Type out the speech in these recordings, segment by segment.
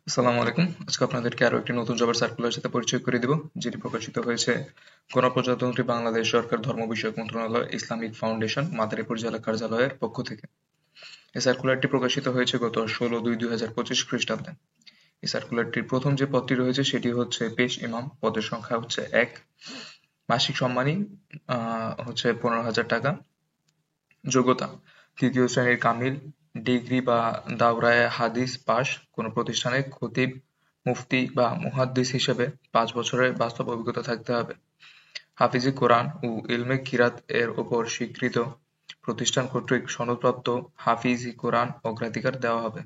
আসসালামু আলাইকুম। আজকে আপনাদেরকে আরো একটি নতুন জবের সার্কুলারের সাথে পরিচয় করে দিব, যেটি প্রকাশিত হয়েছে গণপ্রজাতন্ত্রী বাংলাদেশ সরকার ধর্ম বিষয়ক মন্ত্রণালয় ইসলামিক ফাউন্ডেশন মাদারীপুর জেলা কার্যালয়ের পক্ষ থেকে। এই সার্কুলারটি প্রকাশিত হয়েছে গত 16/2/2025 খ্রিস্টাব্দে। এই সার্কুলারটির প্রথম যে পদটি রয়েছে সেটি হচ্ছে পেশ ইমাম, পদের সংখ্যা হচ্ছে 1, মাসিক সম্মানী হচ্ছে 15,000 টাকা। যোগ্যতা: তৃতীয় শ্রেণীর কামিল, ডিগ্রি বা দাওরায়ে হাদিস পাশ, কোনো প্রতিষ্ঠানে খতিব, মুফতি বা মুহাদ্দিস হিসেবে 5 বছরের বাস্তব অভিজ্ঞতা থাকতে হবে। হাফিজে কোরআন ও ইলমে কিরাত এর ওপর স্বীকৃত প্রতিষ্ঠান কর্তৃক সনদপ্রাপ্ত হাফিজ-ই কোরআন অগ্রাধিকার দেওয়া হবে।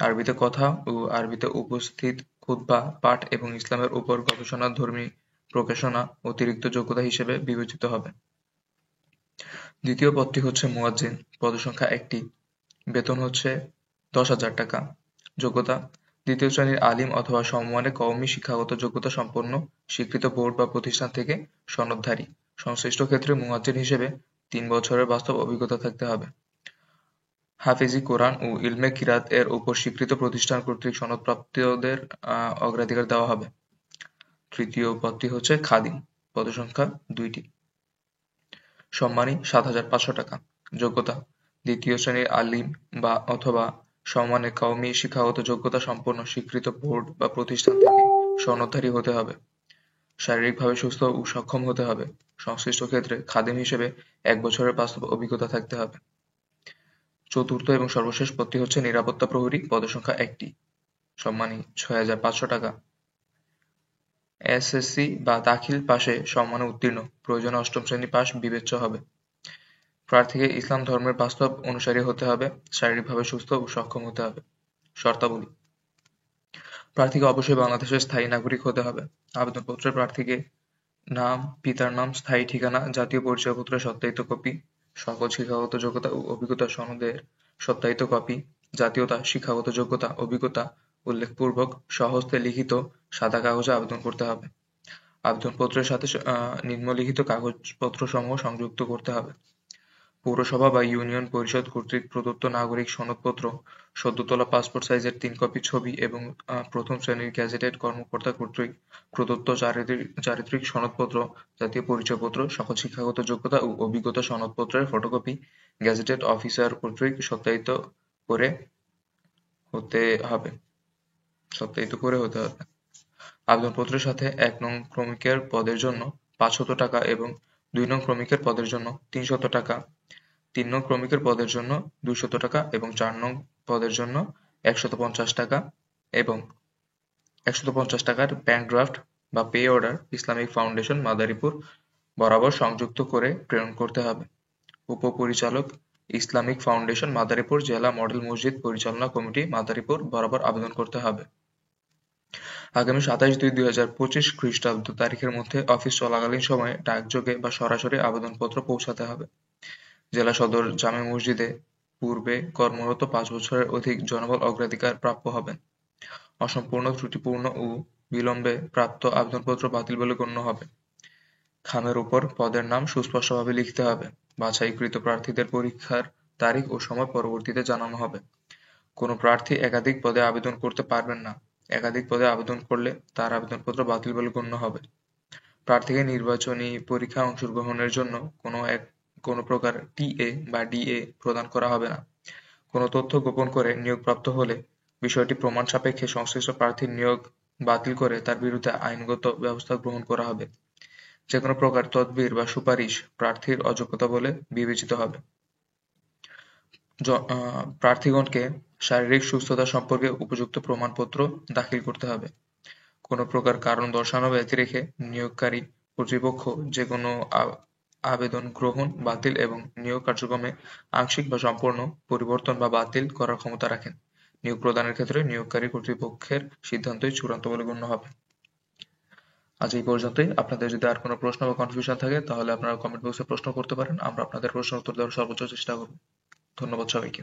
আরবিতে কথা ও আরবিতে উপস্থিত খুতবা পাঠ এবং ইসলামের উপর গবেষণাধর্মী প্রকাশনা অতিরিক্ত যোগ্যতা হিসেবে বিবেচিত হবে। দ্বিতীয় পদটি হচ্ছে মুয়াজ্জিন, পদসংখ্যা 1টি, বেতন হচ্ছে 10,000 টাকা। যোগ্যতা: দ্বিতীয় শ্রেণীর আলিম অথবা সমমানের কওমি শিক্ষাগত যোগ্যতা সম্পন্ন স্বীকৃত বোর্ড বা প্রতিষ্ঠান থেকে সনদধারী। সংশ্লিষ্ট ক্ষেত্রে মুয়াজ্জিন হিসেবে 3 বছরের বাস্তব অভিজ্ঞতা থাকতে হবে। হাফেজি কোরআন ও ইলমে কিরাত এর উপর স্বীকৃত প্রতিষ্ঠান কর্তৃক সনদপ্রাপ্তদের অগ্রাধিকার দেওয়া হবে। তৃতীয় পদটি হচ্ছে খাদিম, পদসংখ্যা 2টি, সম্মানী 7,500 টাকা। যোগ্যতা: দ্বিতীয় শ্রেণীর আলিম বা অথবা সমমানের কওমি শিক্ষাগত যোগ্যতা সম্পন্ন স্বীকৃত বোর্ড বা প্রতিষ্ঠান থেকে সনদধারী হতে হবে। শারীরিকভাবে সুস্থ ও সক্ষম হতে হবে। সংশ্লিষ্ট ক্ষেত্রে খাদিম হিসেবে 1 বছরের বাস্তব অভিজ্ঞতা থাকতে হবে। চতুর্থ এবং সর্বশেষ পদটি হচ্ছে নিরাপত্তা প্রহরী, পদসংখ্যা 1টি, সম্মানী 6,500 টাকা। এসএসসি বা দাখিল পাশে সম্মানে উত্তীর্ণ, প্রয়োজনে 8ম শ্রেণী পাশ বিবেচ্য হবে। প্রার্থীকে ইসলাম ধর্মের বাস্তব অনুসারী হতে হবে, শারীরিকভাবে সুস্থ ও সক্ষম হতে হবে। শর্তাবলী: প্রার্থীকে অবশ্যই বাংলাদেশের স্থায়ী নাগরিক হতে হবে। আবেদনপত্রে প্রার্থীকে নাম, পিতার নাম, স্থায়ী ঠিকানা, জাতীয় পরিচয়পত্রের সত্যায়িত কপি, সকল শিক্ষাগত যোগ্যতা ও অভিজ্ঞতা সনদের সত্যায়িত কপি, জাতীয়তা, শিক্ষাগত যোগ্যতা, অভিজ্ঞতা উল্লেখপূর্বক স্বহস্তে লিখিত সাদা কাগজে আবেদন করতে হবে। আবেদনপত্রের সাথে নিম্নলিখিত কাগজপত্রসমূহ সংযুক্ত করতে হবে: পৌরসভা বা ইউনিয়ন পরিষদ কর্তৃক প্রদত্ত নাগরিক সনদপত্র, সদ্য তোলা পাসপোর্ট সাইজের 3 কপি ছবি এবং প্রথম শ্রেণীর গেজেটেড কর্মকর্তা কর্তৃক প্রদত্ত চারিত্রিক সনদপত্র, জাতীয় পরিচয়পত্র, সকল শিক্ষাগত যোগ্যতা ও অভিজ্ঞতা সনদপত্রের ফটোকপি গেজেটেড অফিসার কর্তৃক সত্যায়িত করে হতে হবে। আবেদনপত্রের সাথে 1 নং ক্রমিকের পদের জন্য 500 টাকা এবং 2 নং ক্রমিকের পদের জন্য 300 টাকা, 3 নং ক্রমিকের পদের জন্য 200 টাকা এবং 4 নং পদের জন্য 150 টাকা এবং 150 টাকার ব্যাংক ড্রাফট বা pay order Islamic foundation Madaripur বরাবর সংযুক্ত করে প্রেরণ করতে হবে। উপপরিচালক, ইসলামিক ফাউন্ডেশন মাদারীপুর জেলা মডেল মসজিদ পরিচালনা কমিটি মাদারীপুর বরাবর আবেদন করতে হবে। আগামী 27/2/2025 খ্রিস্টাব্দ তারিখের মধ্যে অফিস চলাকালীন সময়ে ডাকযোগে বা সরাসরি আবেদনপত্র পৌঁছাতে হবে। জেলা সদর জামে মসজিদে পূর্বে কর্মরত 5 বছরের অধিক জনবল অগ্রাধিকার প্রাপ্য হবেন। অসম্পূর্ণ, ত্রুটিপূর্ণ ও বিলম্বে প্রাপ্ত আবেদনপত্র বাতিল বলে গণ্য হবে। খামের উপর পদের নাম সুস্পষ্টভাবে লিখতে হবে। বাছাইকৃত প্রার্থীদের পরীক্ষার তারিখ ও সময় পরবর্তীতে জানানো হবে। কোনো প্রার্থী একাধিক পদে আবেদন করতে পারবেন না। একাধিক পদে আবেদন করলে তার আবেদনপত্র বাতিল বলে গণ্য হবে। প্রার্থীকে নির্বাচনী পরীক্ষায় অংশগ্রহণের জন্য কোনো প্রকার টিএ বা ডিএ প্রদান করা হবে না। কোনো তথ্য গোপন করে নিয়োগপ্রাপ্ত হলে বিষয়টি প্রমাণ সাপেক্ষে সংশ্লিষ্ট প্রার্থীর নিয়োগ বাতিল করে তার বিরুদ্ধে আইনগত ব্যবস্থা গ্রহণ করা হবে। যেকোনো প্রকার তদবির বা সুপারিশ প্রার্থীর অযোগ্যতা বলে বিবেচিত হবে। প্রার্থীগণকে শারীরিক সুস্থতা সম্পর্কে উপযুক্ত প্রমাণপত্র দাখিল করতে হবে। কোনো প্রকার কারণ দর্শানো ব্যতি রেখে নিয়োগকারী কর্তৃপক্ষ যেকোনো আবেদন গ্রহণ, বাতিল এবং নিয়োগ কার্যক্রমে আংশিক বা সম্পূর্ণ পরিবর্তন বা বাতিল করার ক্ষমতা রাখেন। নিয়োগ প্রদানের ক্ষেত্রে নিয়োগকারী কর্তৃপক্ষের সিদ্ধান্তই চূড়ান্ত বলে গণ্য হবে। আজ এই পর্যন্তই। আপনাদের যদি আর কোনো প্রশ্ন বা কনফিউশন থাকে তাহলে আপনারা কমেন্ট বক্সে প্রশ্ন করতে পারেন। আমরা আপনাদের প্রশ্নের উত্তর দেওয়ার সর্বোচ্চ চেষ্টা করব। ধন্যবাদ সবাইকে।